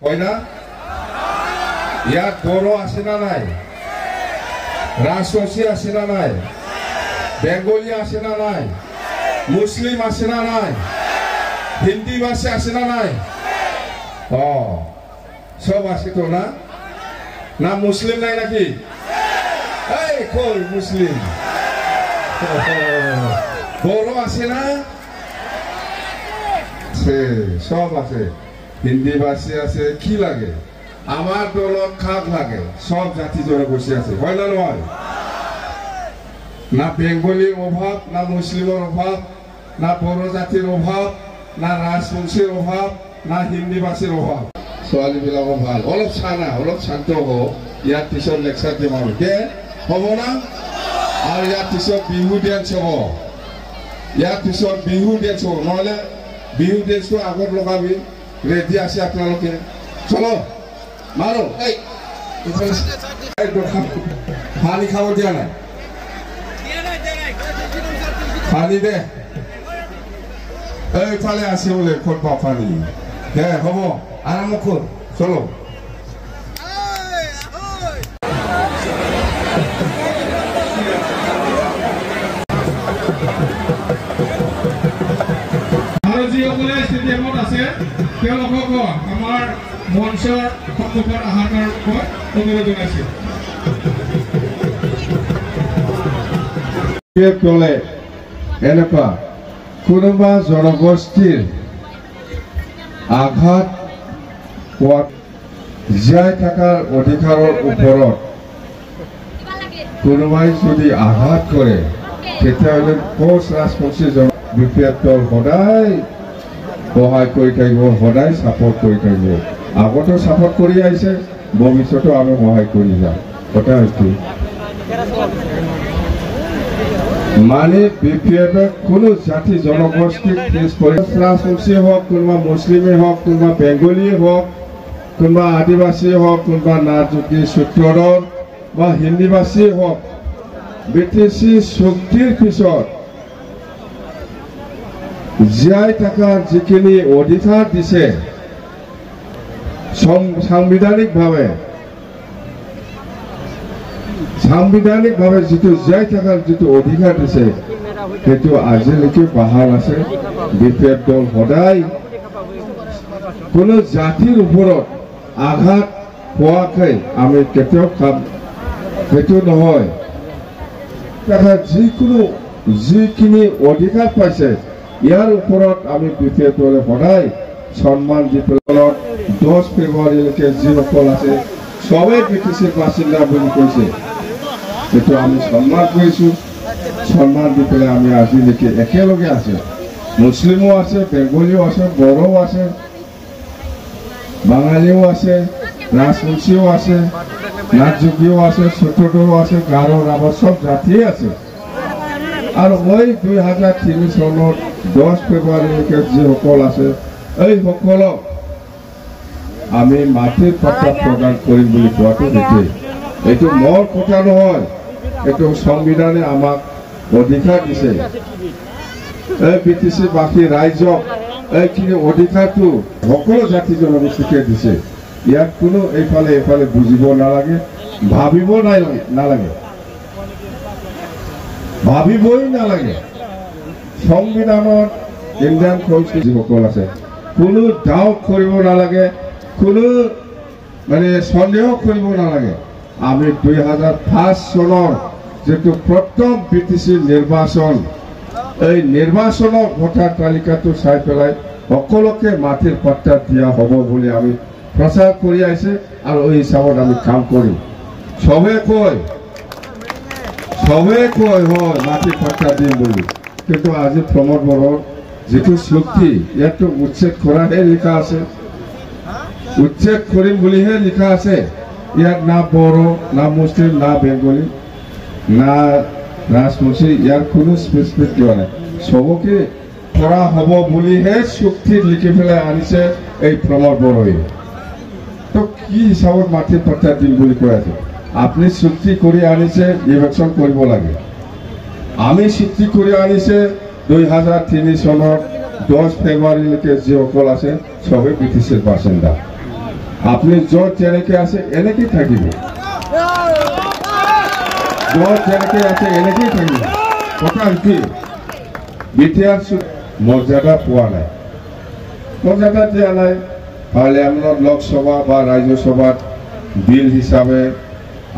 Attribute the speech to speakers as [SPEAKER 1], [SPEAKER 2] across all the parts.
[SPEAKER 1] হয় না? ইয়াত বড়ো আছে না নাই? রাজবংশী আছে না নাই? বেঙ্গলী আছে না নাই? মুসলিম আছে না নাই? হিন্দি ভাষী আছে না নাই? সব আছে তো না? না মুসলিম নাই নাকি? এই কই মুসলিম? বড়ো আছে না? সব আছে। হিন্দি ভাষী আছে। কি লাগে? আমার দলত খাপ লাগে। সব জাতি জনগোষ্ঠী আছে, হয় না নয়? না বেঙ্গলির অভাব, না মুসলিমের অভাব, না বড়ো জাতির অভাব, না রাজবংশীর অভাব, না হিন্দি ভাষীর অভাব। ছোৱালীবিলাকো ভাল। অলপ চানা, অলপ শান্ত হওক। ইয়াৰ পিছত লেকচাৰ দিম আৰু দে, হ'ব না? আৰু ইয়াৰ পিছত বিহু ডেন্স হ'ব। ইয়াৰ পিছত বিহু ডেন্স হ'ব। নহ'লে বিহু ডেন্সটো আগত লগাবি। ৰেডি আছে আপোনালোকে? চলো মাৰো। পানী খাব দিয়া নাই? পানী দে। এইফালে আছে বোলে ক'ত পাওঁ পানী? দে হ'ব, আৰাম কৰ। চলো।
[SPEAKER 2] আৰু যিসকলে ষ্টেডিয়ামত আছে তেওঁলোককো আমাৰ মঞ্চৰ সন্মুখত অহাৰ মই অনুৰোধ জনাইছোঁ।
[SPEAKER 1] এনেকুৱা কোনোবা জনগোষ্ঠীৰ আঘাত পোৱাত জীয়াই থকাৰ অধিকাৰৰ ওপৰত কোনোবাই যদি আঘাত কৰে তেতিয়াহ'লে কোচ ৰাজবংশী বিপিএফ দল সদায় সহায় কৰি থাকিব, সদায় ছাপোৰ্ট কৰি থাকিব। আগতো ছাপোৰ্ট কৰি আহিছে, ভৱিষ্যতেও আমি সহায় কৰি যাম। কথা হৈছে মানে বিপিএফে কোনো জাতি জনগোষ্ঠীক পিছ কৰি ৰাজবংশী হওক, কোনোবা মুছলিমেই হওক, কোনোবা বেংগলীয়ে হওক, কোনোবা আদিবাসীয়ে হওক, কোনোবা নাথযোগী সূত্ৰধৰ বা হিন্দী ভাষীয়ে হওক, বিটিচি চুক্তিৰ পিছত জীয়াই থকাৰ যিখিনি অধিকাৰ দিছে সাংবিধানিকভাৱে যিটো জীয়াই থকাৰ যিটো অধিকাৰ দিছে সেইটো আজিলৈকে বাহাল আছে। বিপিএফ দল সদায় কোনো জাতিৰ ওপৰত আঘাত পোৱাকৈ আমি কেতিয়াও খাম, সেইটো নহয়। যিখিনি অধিকাৰ পাইছে ইয়াৰ ওপৰত আমি বিপিএফ দলে সদায় সন্মান দি পেলাই 10 ফেব্ৰুৱাৰীলৈকে যিসকল আছে সবেই বিটিচিৰ বাসিন্দা বুলি কৈছে, সেইটো আমি সন্মান কৰিছোঁ। সন্মান দি পেলাই আমি আজিলৈকে একেলগে আছে। মুছলিমো আছে, বেংগলীও আছে, বড়োও আছে, বাঙালীও আছে, ৰাজবংশীও আছে, নাথযোগীও আছে, সূত্ৰধৰো আছে, গাৰো ৰাভা সব জাতিয়ে আছে। আৰু এই 2003 চনত 10 ফেব্ৰুৱাৰীলৈকে যিসকল আছে এই সকলক আমি মাটিৰ পট্টা প্ৰদান কৰিম বুলি কোৱাটো সেইটোৱেই। এইটো মোৰ কথা নহয়, এইটো সংবিধানে আমাক অধিকাৰ দিছে। এই বিটিচি বাসী ৰাইজক এইখিনি অধিকাৰটো সকলো জাতি জনগোষ্ঠীকে দিছে। ইয়াত কোনো এইফালে এইফালে বুজিব নালাগে, ভাবিব নালাগে, ভাবিবই নালাগে। সংবিধানত ইণ্ডিয়ান কনষ্টিটিউশ্যন যিসকল আছে কোনো ডাউট কৰিব নালাগে, কোনো মানে সন্দেহ কৰিব নালাগে। আমি 2005 চনৰ যেটো প্ৰথম বিটিচি নিৰ্বাচন, এই নিৰ্বাচনৰ ভোটাৰ তালিকাটো চাই পেলাই সকলোকে মাটিৰ পট্টা দিয়া হ'ব বুলি আমি প্ৰচাৰ কৰি আহিছে আৰু এই হিচাপত আমি কাম কৰিম। সবে কয় হয় মাটিৰ পট্টা দিম বুলি, কিন্তু আজি প্ৰমোদ বড়োৰ যিটো চুক্তি ইয়াতো উচ্ছেদ কৰাহে লিখা আছে, উচ্ছেদ কৰিম বুলিহে লিখা আছে। ইয়াত না বড়ো, না মুছলিম, না বেংগলী, না ৰাজবংশী, ইয়াৰ কোনো স্পেচিফিক দিয়া নাই। সবকে কৰা হ'ব বুলিহে চুক্তিত লিখি পেলাই আনিছে এই প্ৰমোদ বড়োৱে। তো কি হিচাপত মাটিৰ পট্টা দিম বুলি কৈ আছে? আপুনি চুক্তি কৰি আনিছে, ইলেকশ্যন কৰিব লাগে। আমি চুক্তি কৰি আনিছে 2003 চনৰ 10 ফেব্ৰুৱাৰীলৈকে যিসকল আছে সবেই বিটিচিৰ বাসিন্দা। আপুনি য'ত যেনেকৈ আছে এনেকৈ থাকিব, য'ত যেনেকৈ আছে এনেকৈ থাকিব। কথা কি বিটিআৰ মৰ্যাদা পোৱা নাই, মৰ্যাদা দিয়া নাই। পাৰ্লিয়ামেণ্টত লোকসভা বা ৰাজ্যসভাত বিল হিচাপে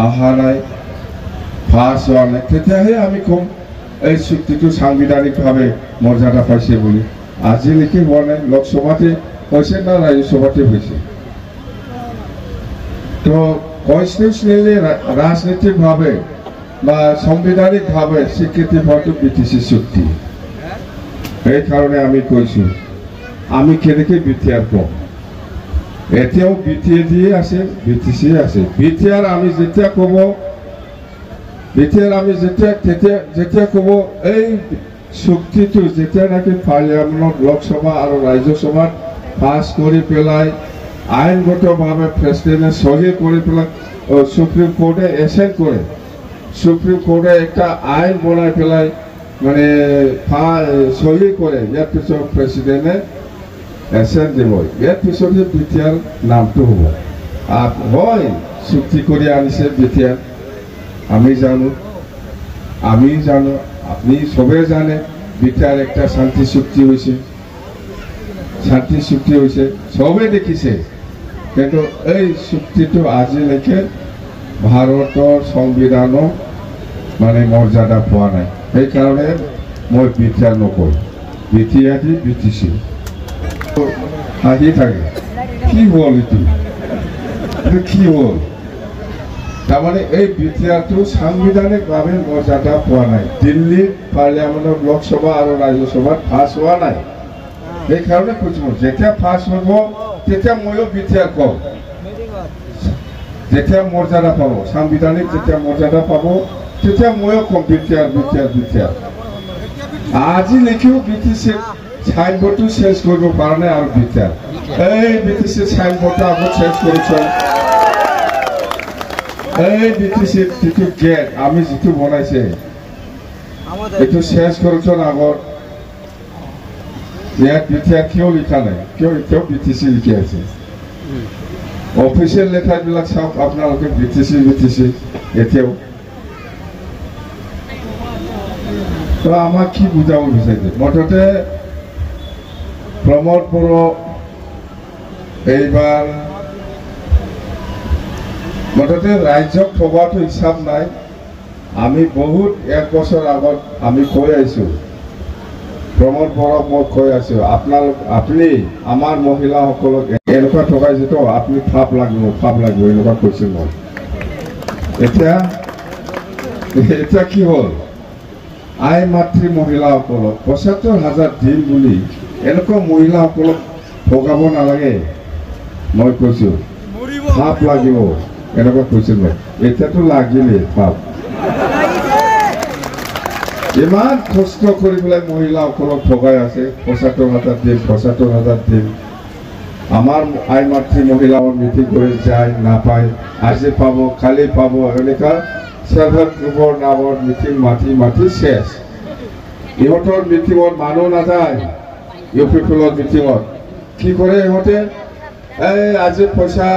[SPEAKER 1] অহা নাই, পাছ হোৱা নাই, তেতিয়াহে আমি ক'ম এই চুক্তিটো সাংবিধানিকভাৱে মৰ্যাদা পাইছে বুলি। আজিলৈকে হোৱা নাই। লোকসভাতে হৈছে না ৰাজ্যসভাতে হৈছে। তো কনষ্টিটিউচনেলি ৰাজনৈতিকভাৱে বা সাংবিধানিকভাৱে স্বীকৃতি পোৱাটো BTC চুক্তি। সেইকাৰণে আমি কৈছোঁ আমি কেনেকৈ বিটিআৰ কম। এতিয়াও BTAD আছে, BTC আছে। বিটিআৰ আমি যেতিয়া ক'ব, বিটিআৰ আমি যেতিয়া ক'ব এই চুক্তিটো যেতিয়া নেকি পাৰ্লিয়ামেণ্টত লোকসভা আৰু ৰাজ্যসভাত পাছ কৰি পেলাই আইনগতভাৱে প্ৰেচিডেণ্টে চহী কৰি পেলাই সুপ্ৰিম কোৰ্টে এচেণ্ট কৰে, সুপ্ৰিম কোৰ্টে একটা আইন বনাই পেলাই মানে চহী কৰে, ইয়াৰ পিছত প্ৰেচিডেণ্টে এচেণ্ট দিব, ইয়াৰ পিছতহে বিটিআৰ নামটো হ'ব। হয় চুক্তি কৰি আনিছে বিটিআৰ, আমি জানো, আপনি সবে জানে বিটিআর একটা শান্তি চুক্তি হয়েছে, শান্তি চুক্তি হয়েছে, সবে দেখিছে। কিন্তু এই চুক্তিটো আজিলৈকে ভাৰতৰ সংবিধানৰ মানে মৰ্যাদা পোৱা নাই। সেইকাৰণে মই বিটিআৰ নকওঁ, BTAD BTC। হাঁহি থাকে কি হ'ল, এইটো কি হ'ল? তাৰমানে এই বিটিআৰটো সাংবিধানিকভাৱে মৰ্যাদা পোৱা নাই। দিল্লীত পাৰ্লিয়ামেণ্টত লোকসভা আৰু ৰাজ্যসভাত পাছ হোৱা নাই। সেইকাৰণে কৈছোঁ যেতিয়া পাছ হ'ব তেতিয়া ময়ো বিটিআৰ কওঁ, যেতিয়া মৰ্যাদা পাব, সাংবিধানিক যেতিয়া মৰ্যাদা পাব তেতিয়া ময়ো কম বিটিআৰ। আজিলৈকেও BTC সাইনবোৰ্ডটো চেঞ্জ কৰিব পৰা নাই আৰু বিটিআৰ এই BTC সাইনবোৰ্ডটো আগত চেঞ্জ কৰিছে। এই BTC যিটো গেট আমি যিটো বনাইছে এইটো চেঞ্জ কৰিছোন আগত। ইয়াত বিটিআৰ কিয় লিখা নাই, কিয় এতিয়াও BTC লিখি আছে? অফিচিয়েল লেটাৰবিলাক চাওক আপোনালোকে, BTC এতিয়াও। তো আমাক কি বুজাব বিচাৰিছে? মুঠতে প্ৰমোদ বড়ো এইবাৰ মুঠতে ৰাজ্যক ঠগোৱাটো হিচাপ নাই। আমি বহুত 1 বছৰ আগত আমি কৈ আহিছোঁ, প্ৰমোদ বড়োক মই কৈ আছোঁ আপুনি আমাৰ মহিলাসকলক এনেকুৱা ঠগাইছে তো আপুনি ফাপ লাগিব এনেকুৱা কৈছিল মই। এতিয়া কি হ'ল? আই মাতৃ মহিলাসকলক ৭৫,০০০ দিম বুলি এনেকুৱা মহিলাসকলক ঠগাব নালাগে। মই কৈছোঁ ফাপ লাগিব এনেকুৱা কৈছিল মই। এতিয়াতো লাগিলে পাপ। ইমান কষ্ট কৰি পেলাই মহিলাসকলক ঠগাই আছে। ৭৫,০০০ দিম। আমাৰ আই মাতৃ মহিলাও মিটিং কৰি যায়, নাপায়, আজি পাব কালি পাব, এনেকুৱা সেলফ হেল্প গ্ৰুপৰ নামত মিটিং মাতি শেষ। ইহঁতৰ মিটিঙত মানুহ নাযায়। UPPৰ মিটিঙত কি কৰে ইহঁতে? এই আজি পইচা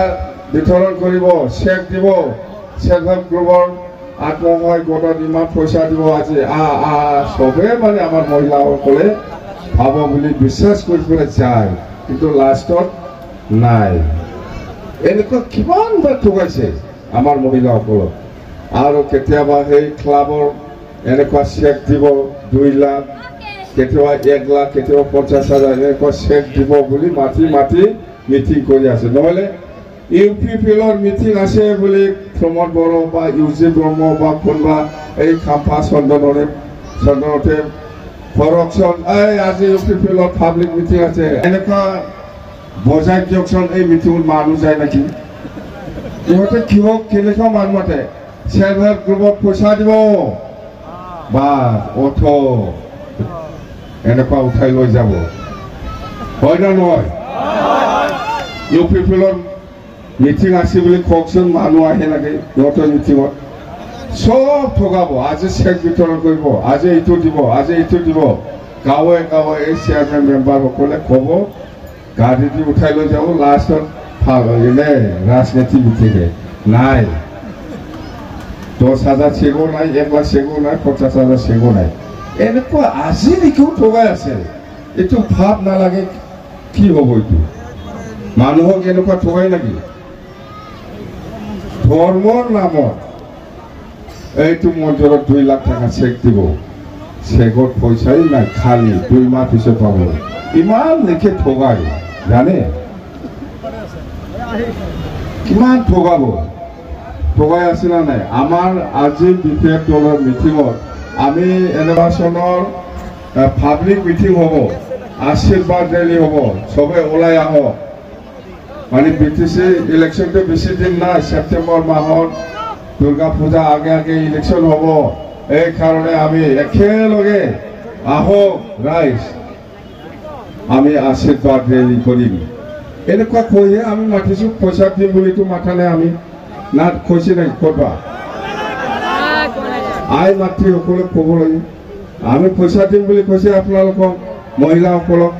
[SPEAKER 1] বিতৰণ কৰিব, চেক দিব, সেলফ হেল্প গ্ৰুপৰ আত্মসহায়ক গোটত ইমান পইচা দিব আজি সবে মানে আমাৰ মহিলাসকলে পাব বুলি বিশ্বাস কৰি পেলাই যায়, কিন্তু লাষ্টত নাই। এনেকুৱা কিমানবাৰ ঠগাইছে আমাৰ মহিলাসকলক। আৰু কেতিয়াবা সেই ক্লাবৰ এনেকুৱা চেক দিব 2 লাখ, কেতিয়াবা 1 লাখ, কেতিয়াবা 50,000 এনেকুৱা চেক দিব বুলি মাতি মিটিং কৰি আছে। নহ'লে UPPৰ মিটিং আছে বুলি প্ৰমোদ বড়ো বা UG ব্ৰহ্ম বা কোনোবা এই খাম্পা চন্দনতে ফৰকচন এই আজি UPPৰ পাব্লিক মিটিং আছে এনেকুৱা বজাই দিয়কচোন। এই মিটিঙত মানুহ যায় নেকি? ইহঁতে কিহক কেনেকুৱা মানুহ মাতে? সেলফ হেল্প গ্ৰুপত পইচা দিব, বা এনেকুৱা উঠাই লৈ যাব, হয় না নহয়? UPPৰ মিটিং আছে বুলি কওকচোন, মানুহ আহে নেকি ইহঁতৰ মিটিঙত? সব ঠগাব। আজি চেক বিতৰণ কৰিব, আজি এইটো দিব, আজি এইটো দিব। গাঁৱে এই চেয়াৰমেন মেম্বাৰসকলে ক'ব, গাড়ী দি উঠাই লৈ যাব, লাষ্টত এনে ৰাজনীতি মিটিঙে নাই 10,000 চেগো নাই 1 লাখ চেগো নাই 50,000 চেগো নাই এনেকুৱা আজি নেকিও ঠগাই আছে এইটো ভাৱ নালাগে কি হ'ব এইটো মানুহক এনেকুৱা ঠগাই নেকি ধৰ্মৰ নামত এইটো মন্দিৰত 2 লাখ টকা চেক দিব চেকত পইচাই নাই খালি 2 মাহ পিছত পাব ইমান নেকি ঠগাই জানে কিমান ঠগাব ঠগাই আছে না নাই আমাৰ আজি বিপেক দলৰ মিটিঙত আমি ইলেকশ্যনৰ পাব্লিক মিটিং হ'ব আশীৰ্বাদ ৰেলী হ'ব সবে ওলাই আহক মানে বিটিসি ইলেকশনটো বেশি দিন নাই সেপ্টেম্বর মাহত দুর্গা পূজা আগে আগে ইলেকশন হ'ব এই কারণে আমি একেলগে আহক রাইজ আমি আশীর্বাদ ৰেলী কৰিম এনেকুৱা কৈয়ে আমি মাতিছো পইচা দিম বুলিতো মাথা নাই আমি না কৈছে নাই ক'বা আই মাতৃসকলক ক'ব লাগে আমি পইচা দিম বুলি কৈছে আপোনালোকক মহিলাসকলক